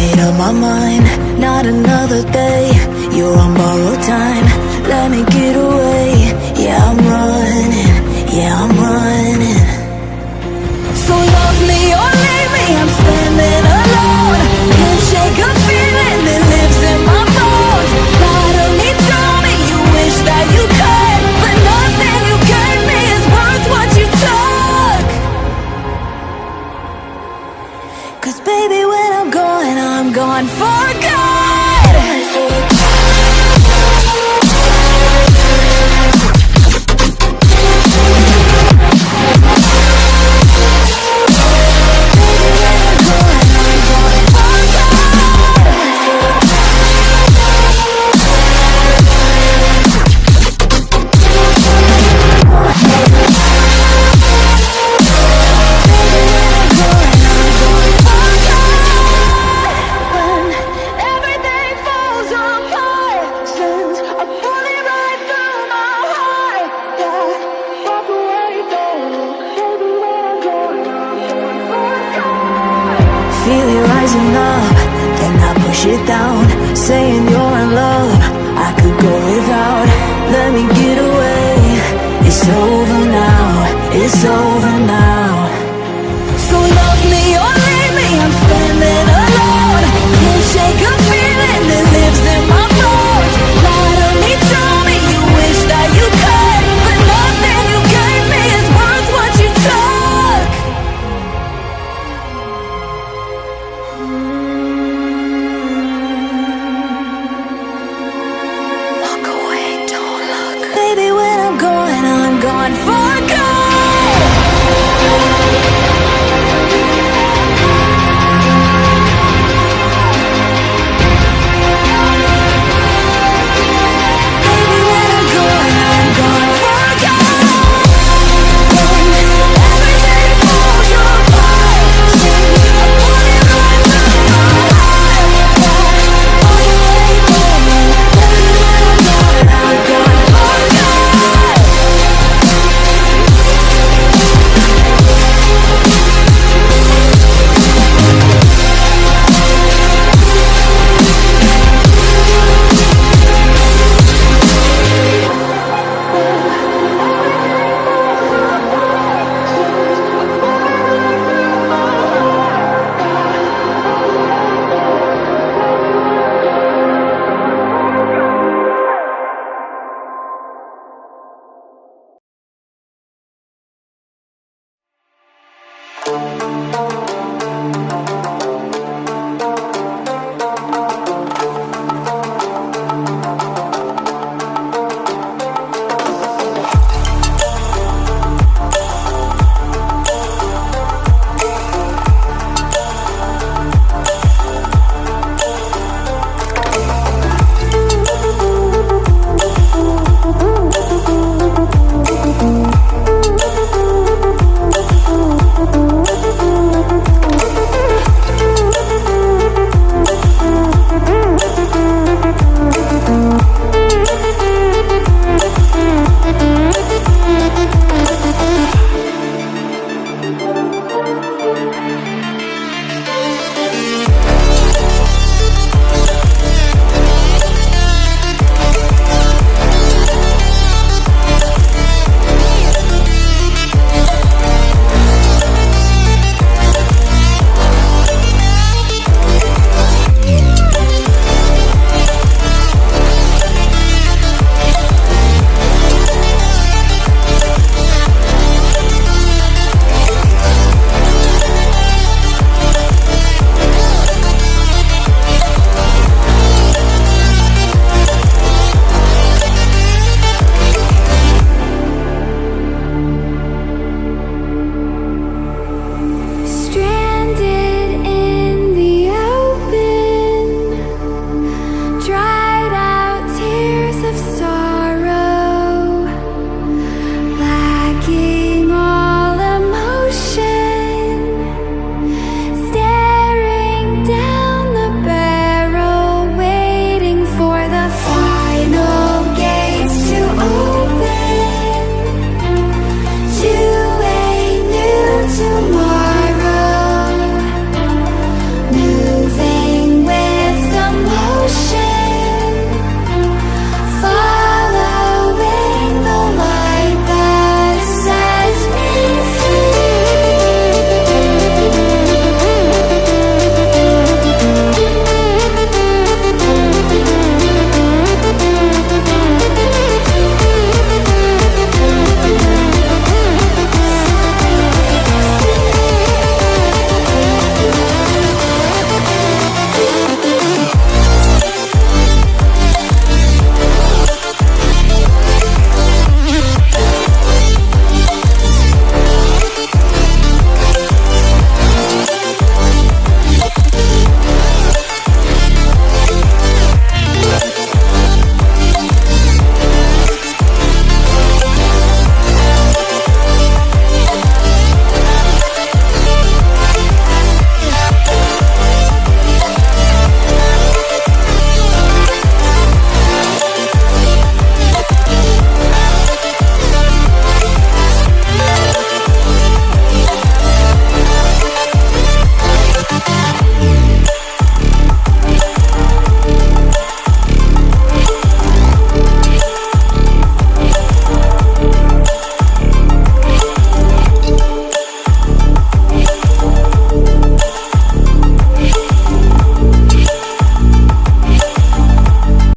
made up my mind, not another day. You're on borrowed time, let me get away. Yeah, I'm running, yeah, I'm running. So love me or leave me, I'm standing alone. Can't shake a feeling that lives in my bones. Lie to me, tell me you wish that you could, but nothing you gave me is worth what you took. 'Cause baby, when I'm gone for good. Feel it rising up, then I push it down, saying you're in love, I could go without. Let me get away, it's over now, it's over now. So love me or leave me, I'm standing alone. Can't shake a feeling that lives in my bones. Lie to me, tell me you wish that you could, but nothing you gave me is worth what you took. Walk away, don't look. Baby, when I'm gone for good.